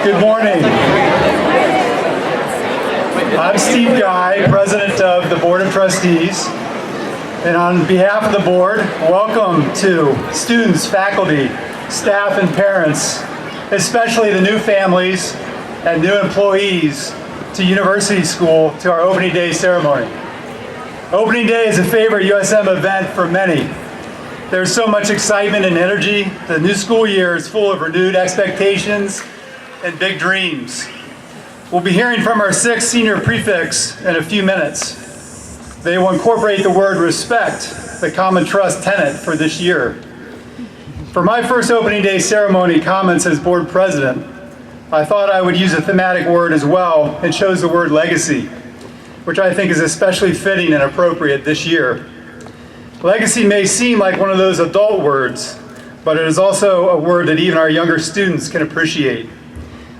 Good morning. I'm Steve Guy, President of the Board of Trustees. And on behalf of the board, welcome to students, faculty, staff, and parents, especially the new families and new employees to University School, to our opening day ceremony. Opening day is a favorite USM event for many. There's so much excitement and energy. The new school year is full of renewed expectations and big dreams. We'll be hearing from our 6 senior prefects in a few minutes. They will incorporate the word respect, the common trust tenet for this year. For my first opening day ceremony comments as board president, I thought I would use a thematic word as well and chose the word legacy, which I think is especially fitting and appropriate this year. Legacy may seem like one of those adult words, but it is also a word that even our younger students can appreciate.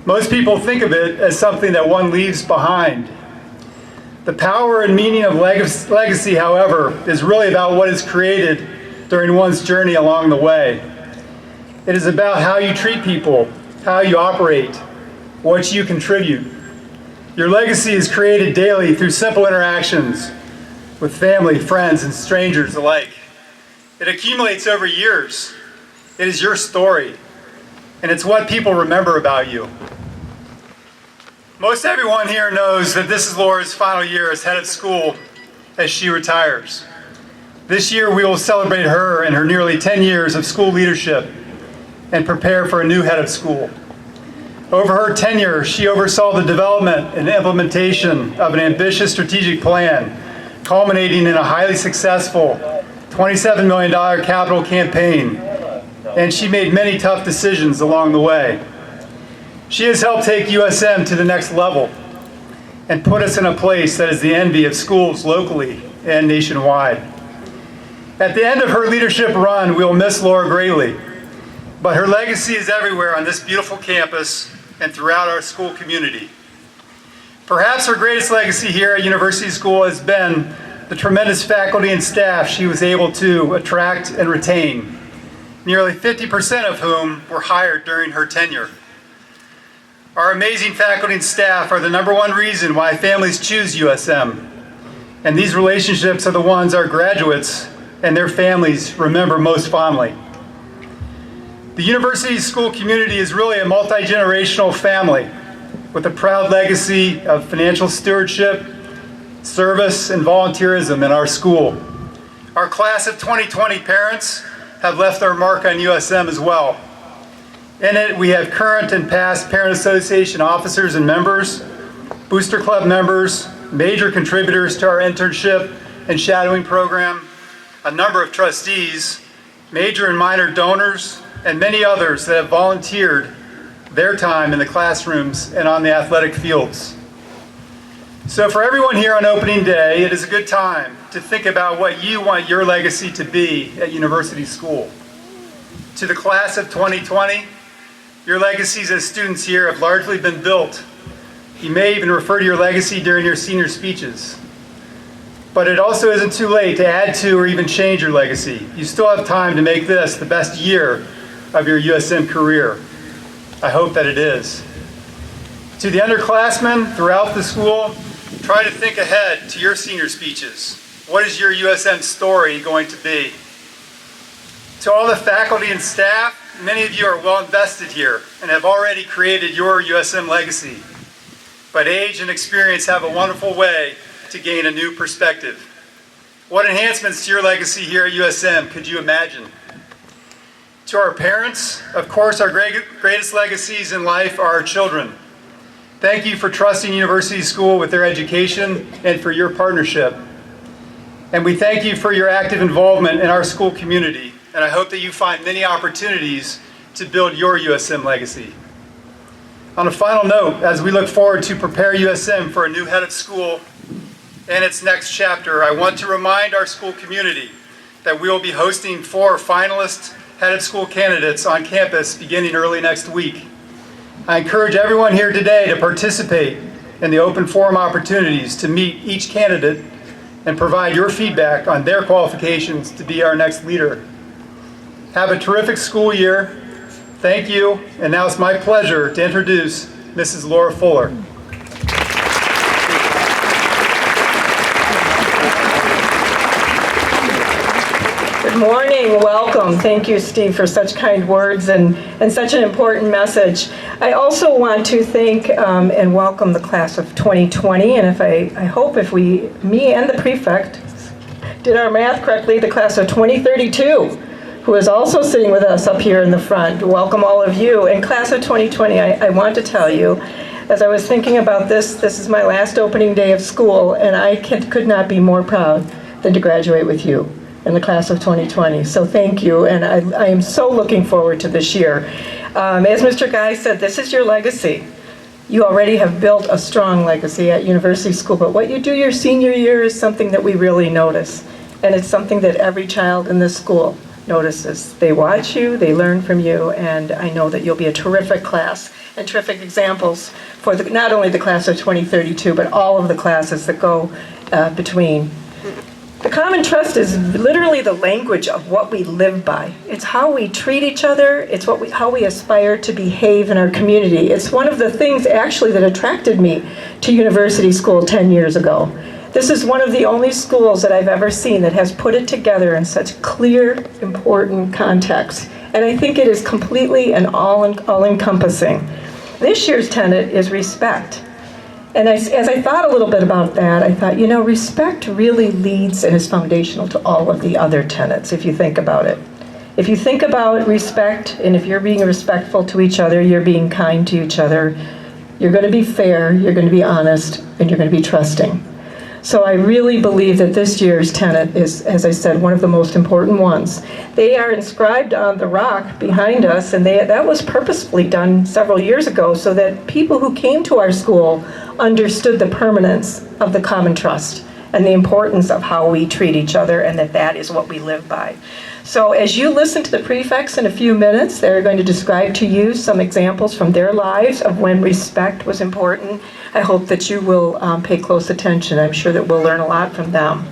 Most people think of it as something that one leaves behind. The power and meaning of legacy, however, is really about what is created during one's journey along the way. It is about how you treat people, how you operate, what you contribute. Your legacy is created daily through simple interactions with family, friends, and strangers alike. It accumulates over years. It is your story, and it's what people remember about you. Most everyone here knows that this is Laura's final year as head of school as she retires. This year we will celebrate her and her nearly 10 years of school leadership and prepare for a new head of school. Over her tenure, she oversaw the development and implementation of an ambitious strategic plan, culminating in a highly successful $27 million capital campaign, and she made many tough decisions along the way. She has helped take USM to the next level and put us in a place that is the envy of schools locally and nationwide. At the end of her leadership run, we'll miss Laura greatly, but her legacy is everywhere on this beautiful campus and throughout our school community. Perhaps her greatest legacy here at University School has been the tremendous faculty and staff she was able to attract and retain, nearly 50% of whom were hired during her tenure. Our amazing faculty and staff are the #1 reason why families choose USM, and these relationships are the ones our graduates and their families remember most fondly. The University School community is really a multi-generational family with a proud legacy of financial stewardship, service, and volunteerism in our school. Our class of 2020 parents have left their mark on USM as well. In it, we have current and past Parent Association officers and members, Booster Club members, major contributors to our internship and shadowing program, a number of trustees, major and minor donors, and many others that have volunteered their time in the classrooms and on the athletic fields. So for everyone here on opening day, it is a good time to think about what you want your legacy to be at University School. To the class of 2020, your legacies as students here have largely been built. You may even refer to your legacy during your senior speeches. But it also isn't too late to add to or even change your legacy. You still have time to make this the best year of your USM career. I hope that it is. To the underclassmen throughout the school, try to think ahead to your senior speeches. What is your USM story going to be? To all the faculty and staff, many of you are well invested here and have already created your USM legacy. But age and experience have a wonderful way to gain a new perspective. What enhancements to your legacy here at USM could you imagine? To our parents, of course, our greatest legacies in life are our children. Thank you for trusting University School with their education and for your partnership. And we thank you for your active involvement in our school community, and I hope that you find many opportunities to build your USM legacy. On a final note, as we look forward to prepare USM for a new head of school and its next chapter, I want to remind our school community that we will be hosting 4 finalist head of school candidates on campus beginning early next week. I encourage everyone here today to participate in the open forum opportunities to meet each candidate and provide your feedback on their qualifications to be our next leader. Have a terrific school year. Thank you, and now it's my pleasure to introduce Mrs. Laura Fuller. Good morning, welcome. Thank you, Steve, for such kind words and such an important message. I also want to thank and welcome the class of 2020, and I hope if me and the prefect did our math correctly, the class of 2032, who is also sitting with us up here in the front. Welcome all of you. And class of 2020, I want to tell you, as I was thinking about this is my last opening day of school, and I could not be more proud than to graduate with you in the class of 2020. So thank you, and I am so looking forward to this year. As Mr. Guy said, this is your legacy. You already have built a strong legacy at University School, but what you do your senior year is something that we really notice, and it's something that every child in this school notices. They watch you, they learn from you, and I know that you'll be a terrific class and terrific examples for not only the class of 2032, but all of the classes that go between. The common trust is literally the language of what we live by. It's how we treat each other. It's how we aspire to behave in our community. It's one of the things actually that attracted me to University School 10 years ago. This is one of the only schools that I've ever seen that has put it together in such clear, important context. And I think it is completely and all-encompassing. This year's tenet is respect. And as I thought a little bit about that, I thought, respect really leads and is foundational to all of the other tenets, if you think about it. If you think about respect, and if you're being respectful to each other, you're being kind to each other, you're going to be fair, you're going to be honest, and you're going to be trusting. So I really believe that this year's tenet is, as I said, one of the most important ones. They are inscribed on the rock behind us, and that was purposefully done several years ago so that people who came to our school understood the permanence of the common trust and the importance of how we treat each other, and that is what we live by. So as you listen to the prefects in a few minutes, they're going to describe to you some examples from their lives of when respect was important. I hope that you will pay close attention. I'm sure that we'll learn a lot from them.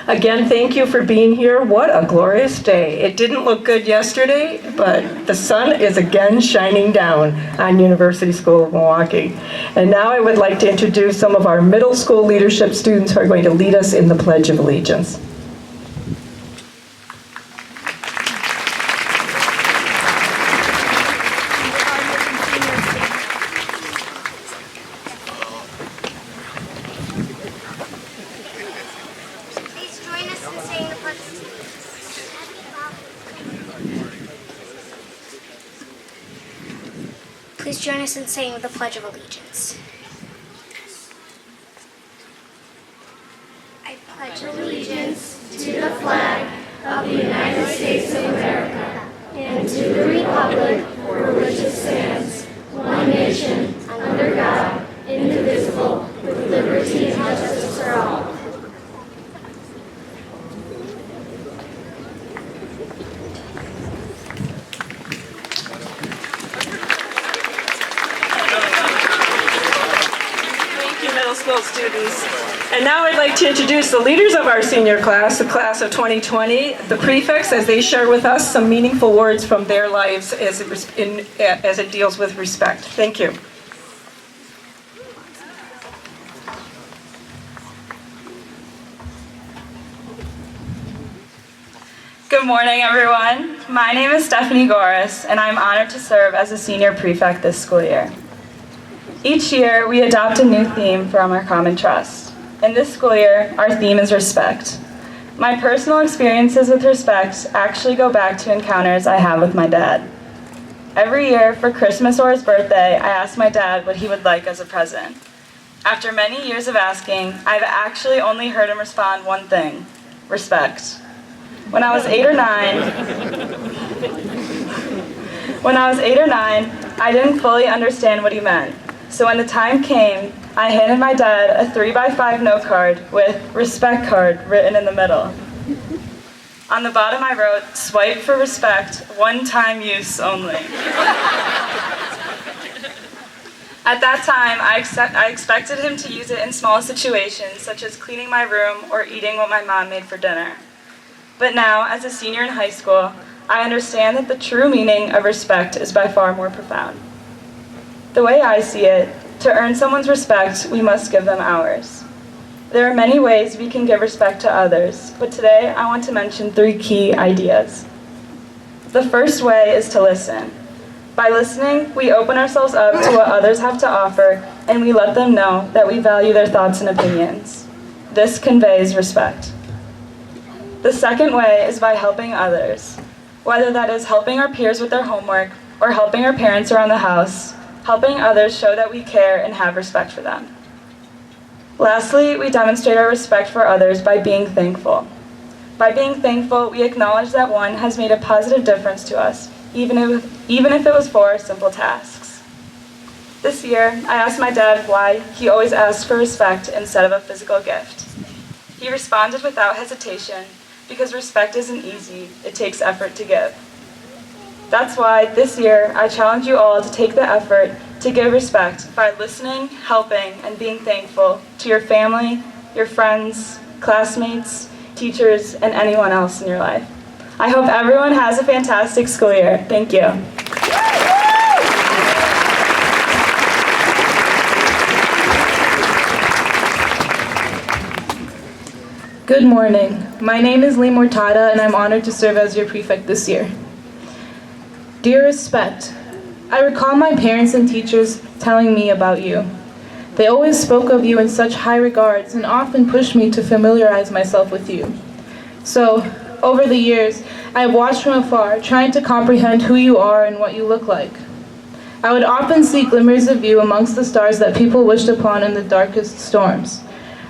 Again, thank you for being here. What a glorious day. It didn't look good yesterday, but the sun is again shining down on University School of Milwaukee. And now I would like to introduce some of our middle school leadership students who are going to lead us in the Pledge of Allegiance. Please join us in saying the Pledge of Allegiance. I pledge allegiance to the flag of the United States of America and to the republic for which it stands, one nation, under God, indivisible, with liberty and justice for all. Students. And now I'd like to introduce the leaders of our senior class, the class of 2020, the prefects, as they share with us some meaningful words from their lives as it deals with respect. Thank you. Good morning, everyone. My name is Stephanie Gooris, and I'm honored to serve as a senior prefect this school year. Each year, we adopt a new theme from our common trust. In this school year, our theme is respect. My personal experiences with respect actually go back to encounters I have with my dad. Every year, for Christmas or his birthday, I ask my dad what he would like as a present. After many years of asking, I've actually only heard him respond one thing: respect. When I was 8 or 9, I didn't fully understand what he meant. So when the time came, I handed my dad a 3x5 note card with "respect card" written in the middle. On the bottom I wrote, "Swipe for respect, one-time use only." At that time, I expected him to use it in small situations, such as cleaning my room or eating what my mom made for dinner. But now, as a senior in high school, I understand that the true meaning of respect is by far more profound. The way I see it, to earn someone's respect, we must give them ours. There are many ways we can give respect to others, but today I want to mention 3 key ideas. The first way is to listen. By listening, we open ourselves up to what others have to offer, and we let them know that we value their thoughts and opinions. This conveys respect. The second way is by helping others, whether that is helping our peers with their homework or helping our parents around the house. Helping others show that we care and have respect for them. Lastly, we demonstrate our respect for others by being thankful. By being thankful, we acknowledge that one has made a positive difference to us, even if it was for simple tasks. This year, I asked my dad why he always asks for respect instead of a physical gift. He responded without hesitation, because respect isn't easy, it takes effort to give. That's why this year, I challenge you all to take the effort to give respect by listening, helping, and being thankful to your family, your friends, classmates, teachers, and anyone else in your life. I hope everyone has a fantastic school year. Thank you. Good morning. My name is Lee Mortada, and I'm honored to serve as your prefect this year. Dear respect, I recall my parents and teachers telling me about you. They always spoke of you in such high regards and often pushed me to familiarize myself with you. So, over the years, I have watched from afar, trying to comprehend who you are and what you look like. I would often see glimmers of you amongst the stars that people wished upon in the darkest storms.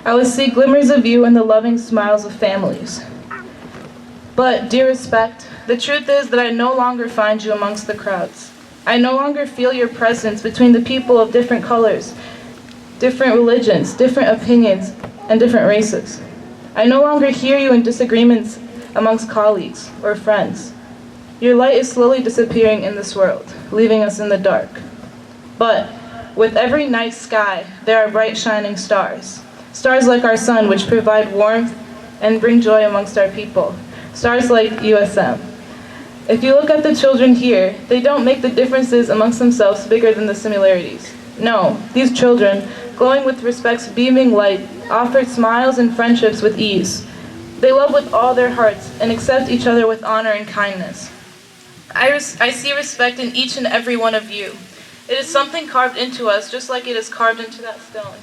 I would see glimmers of you in the loving smiles of families. But, dear respect, the truth is that I no longer find you amongst the crowds. I no longer feel your presence between the people of different colors, different religions, different opinions, and different races. I no longer hear you in disagreements amongst colleagues or friends. Your light is slowly disappearing in this world, leaving us in the dark. But with every night sky, there are bright shining stars. Stars like our sun, which provide warmth and bring joy amongst our people. Stars like USM. If you look at the children here, they don't make the differences amongst themselves bigger than the similarities. No, these children, glowing with respect's beaming light, offered smiles and friendships with ease. They love with all their hearts and accept each other with honor and kindness. I see respect in each and every one of you. It is something carved into us, just like it is carved into that stone.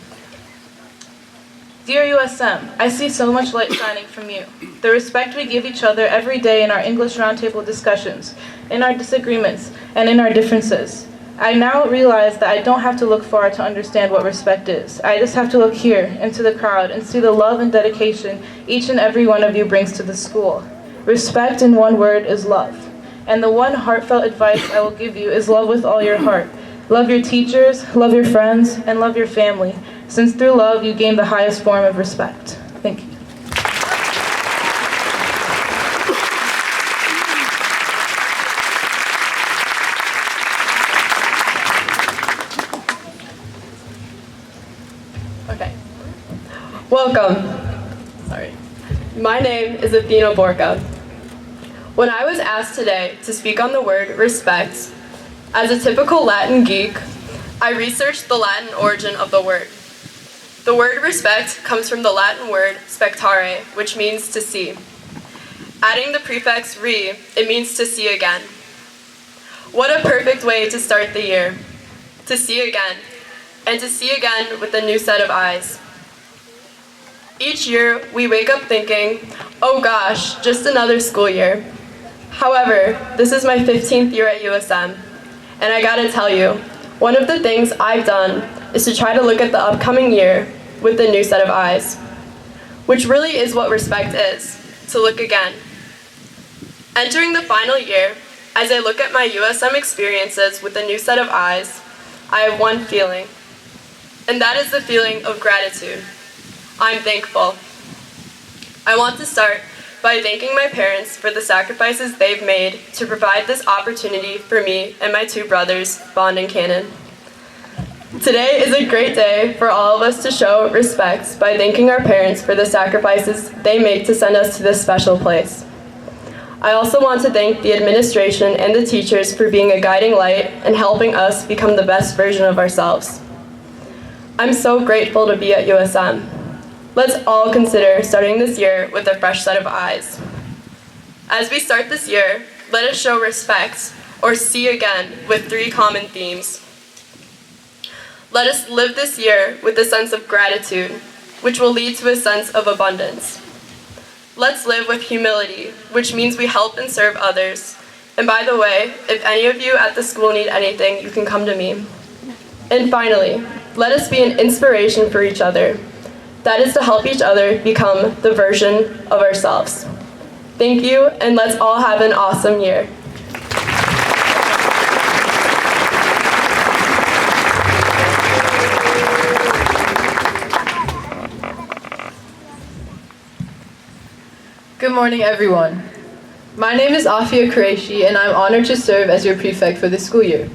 Dear USM, I see so much light shining from you. The respect we give each other every day in our English roundtable discussions, in our disagreements, and in our differences. I now realize that I don't have to look far to understand what respect is. I just have to look here, into the crowd, and see the love and dedication each and every one of you brings to the school. Respect in one word is love. And the one heartfelt advice I will give you is love with all your heart. Love your teachers, love your friends, and love your family, since through love you gain the highest form of respect. Thank you. Okay. Welcome. Sorry. My name is Athena Borka. When I was asked today to speak on the word respect, as a typical Latin geek, I researched the Latin origin of the word. The word respect comes from the Latin word spectare, which means to see. Adding the prefix re, it means to see again. What a perfect way to start the year. To see again, and to see again with a new set of eyes. Each year, we wake up thinking, oh gosh, just another school year. However, this is my 15th year at USM, and I gotta tell you, one of the things I've done is to try to look at the upcoming year with a new set of eyes, which really is what respect is, to look again. Entering the final year, as I look at my USM experiences with a new set of eyes, I have one feeling, and that is the feeling of gratitude. I'm thankful. I want to start by thanking my parents for the sacrifices they've made to provide this opportunity for me and my two brothers, Bond and Cannon. Today is a great day for all of us to show respect by thanking our parents for the sacrifices they made to send us to this special place. I also want to thank the administration and the teachers for being a guiding light and helping us become the best version of ourselves. I'm so grateful to be at USM. Let's all consider starting this year with a fresh set of eyes. As we start this year, let us show respect, or see again, with 3 common themes. Let us live this year with a sense of gratitude, which will lead to a sense of abundance. Let's live with humility, which means we help and serve others. And by the way, if any of you at the school need anything, you can come to me. And finally, let us be an inspiration for each other. That is to help each other become the version of ourselves. Thank you, and let's all have an awesome year. Good morning, everyone. My name is Afia Qureshi, and I'm honored to serve as your prefect for this school year.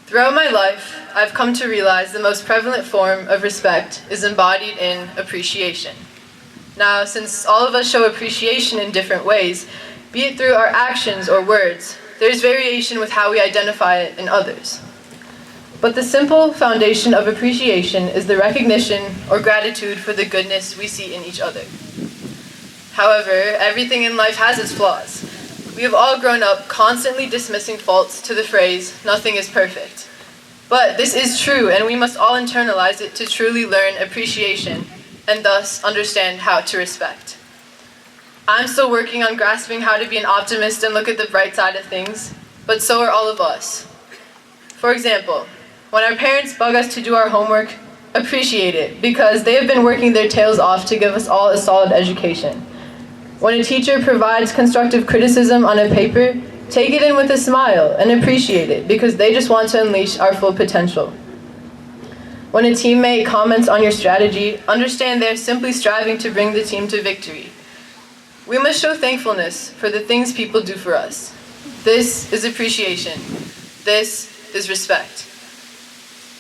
Throughout my life, I've come to realize the most prevalent form of respect is embodied in appreciation. Now, since all of us show appreciation in different ways, be it through our actions or words, there's variation with how we identify it in others. But the simple foundation of appreciation is the recognition or gratitude for the goodness we see in each other. However, everything in life has its flaws. We have all grown up constantly dismissing faults to the phrase, "nothing is perfect." But this is true, and we must all internalize it to truly learn appreciation and thus understand how to respect. I'm still working on grasping how to be an optimist and look at the bright side of things, but so are all of us. For example, when our parents bug us to do our homework, appreciate it, because they have been working their tails off to give us all a solid education. When a teacher provides constructive criticism on a paper, take it in with a smile and appreciate it, because they just want to unleash our full potential. When a teammate comments on your strategy, understand they're simply striving to bring the team to victory. We must show thankfulness for the things people do for us. This is appreciation. This is respect.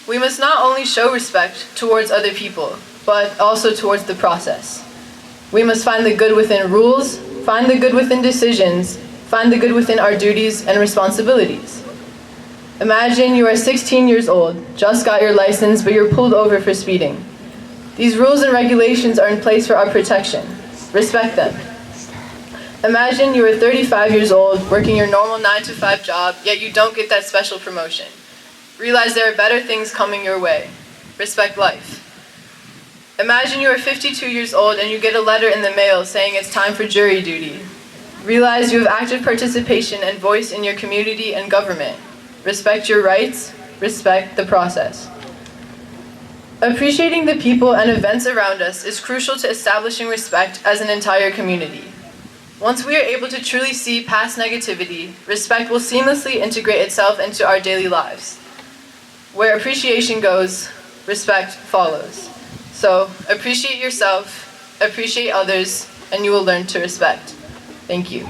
We must not only show respect towards other people, but also towards the process. We must find the good within rules, find the good within decisions, find the good within our duties and responsibilities. Imagine you are 16 years old, just got your license, but you're pulled over for speeding. These rules and regulations are in place for our protection. Respect them. Imagine you are 35 years old, working your normal 9-to-5 job, yet you don't get that special promotion. Realize there are better things coming your way. Respect life. Imagine you are 52 years old and you get a letter in the mail saying it's time for jury duty. Realize you have active participation and voice in your community and government. Respect your rights, respect the process. Appreciating the people and events around us is crucial to establishing respect as an entire community. Once we are able to truly see past negativity, respect will seamlessly integrate itself into our daily lives. Where appreciation goes, respect follows. So appreciate yourself, appreciate others, and you will learn to respect. Thank you.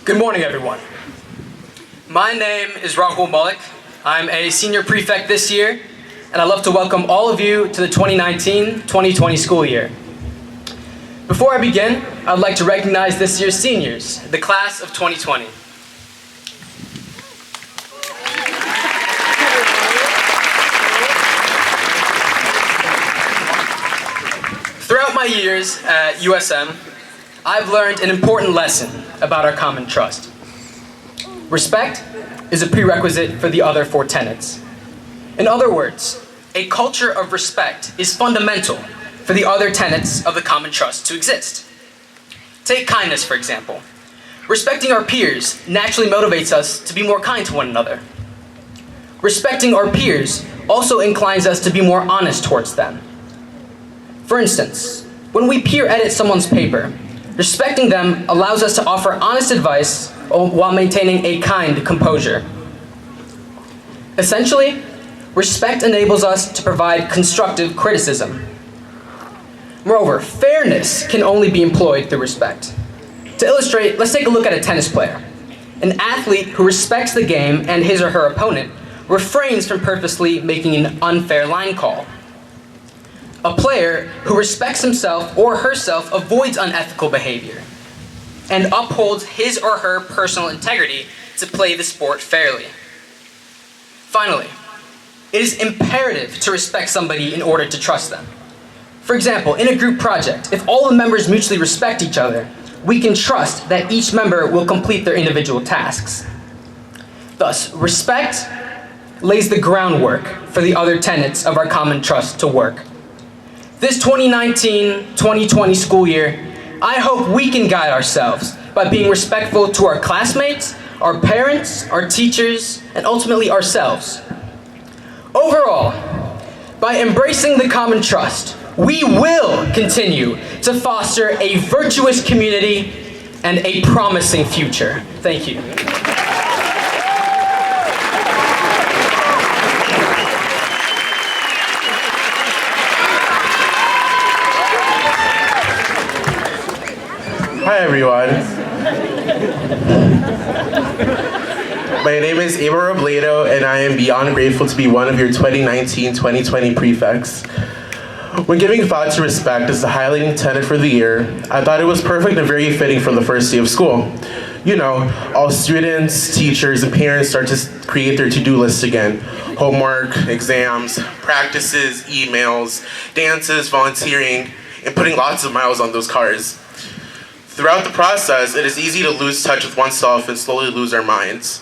Good morning, everyone. My name is Rahul Malik. I'm a senior prefect this year, and I'd love to welcome all of you to the 2019-2020 school year. Before I begin, I'd like to recognize this year's seniors, the class of 2020. Throughout my years at USM, I've learned an important lesson about our common trust. Respect is a prerequisite for the other 4 tenets. In other words, a culture of respect is fundamental for the other tenets of the common trust to exist. Take kindness, for example. Respecting our peers naturally motivates us to be more kind to one another. Respecting our peers also inclines us to be more honest towards them. For instance, when we peer edit someone's paper, respecting them allows us to offer honest advice while maintaining a kind composure. Essentially, respect enables us to provide constructive criticism. Moreover, fairness can only be employed through respect. To illustrate, let's take a look at a tennis player. An athlete who respects the game and his or her opponent refrains from purposely making an unfair line call. A player who respects himself or herself avoids unethical behavior and upholds his or her personal integrity to play the sport fairly. Finally, it is imperative to respect somebody in order to trust them. For example, in a group project, if all the members mutually respect each other, we can trust that each member will complete their individual tasks. Thus, respect lays the groundwork for the other tenets of our common trust to work. This 2019-2020 school year, I hope we can guide ourselves by being respectful to our classmates, our parents, our teachers, and ultimately ourselves. Overall, by embracing the common trust, we will continue to foster a virtuous community and a promising future. Thank you. Hi everyone. My name is Aurora Bueno and I am beyond grateful to be one of your 2019-2020 prefects. When giving thought to respect as the highlighting tenet for the year, I thought it was perfect and very fitting for the first day of school. You know, all students, teachers, and parents start to create their to-do lists again. Homework, exams, practices, emails, dances, volunteering, and putting lots of miles on those cars. Throughout the process, it is easy to lose touch with oneself and slowly lose our minds.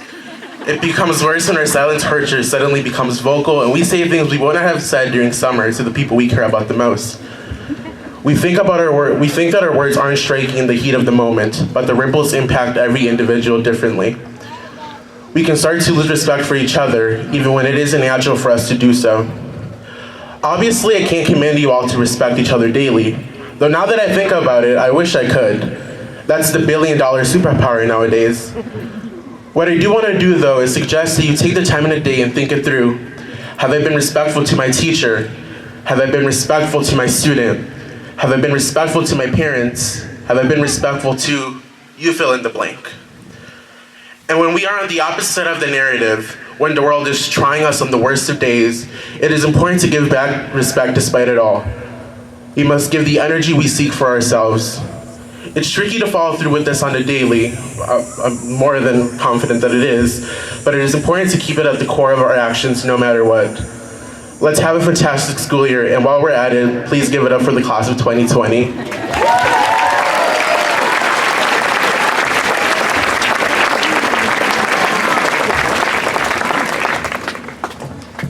It becomes worse when our silent torture suddenly becomes vocal and we say things we wouldn't have said during summer to the people we care about the most. We think that our words aren't striking in the heat of the moment, but the ripples impact every individual differently. We can start to lose respect for each other, even when it isn't natural for us to do so. Obviously, I can't command you all to respect each other daily, though now that I think about it, I wish I could. That's the billion-dollar superpower nowadays. What I do want to do, though, is suggest that you take the time in a day and think it through. Have I been respectful to my teacher? Have I been respectful to my student? Have I been respectful to my parents? Have I been respectful to you fill in the blank? And when we are on the opposite of the narrative, when the world is trying us on the worst of days, it is important to give back respect despite it all. We must give the energy we seek for ourselves. It's tricky to follow through with this on the daily. I'm more than confident that it is, but it is important to keep it at the core of our actions no matter what. Let's have a fantastic school year, and while we're at it, please give it up for the class of 2020.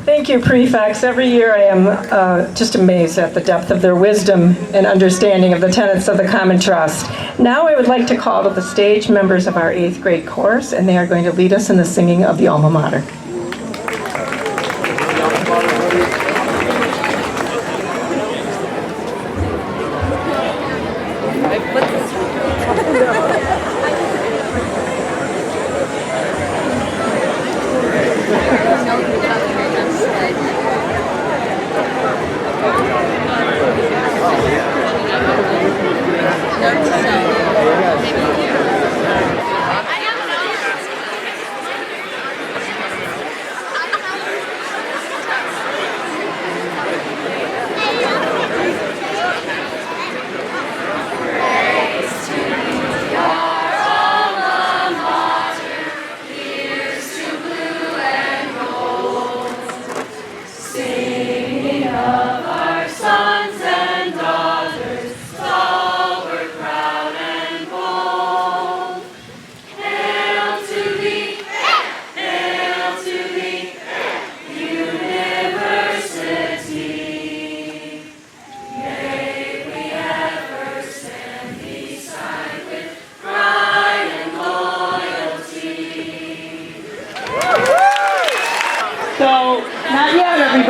Thank you, prefects. Every year I am just amazed at the depth of their wisdom and understanding of the tenets of the common trust. Now I would like to call to the stage members of our 8th grade chorus, and they are going to lead us in the singing of the Alma Mater.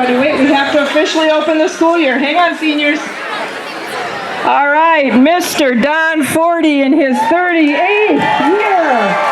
Wait, we have to officially open the school year. Hang on, seniors. All right, Mr. Don Forty in his 38th year.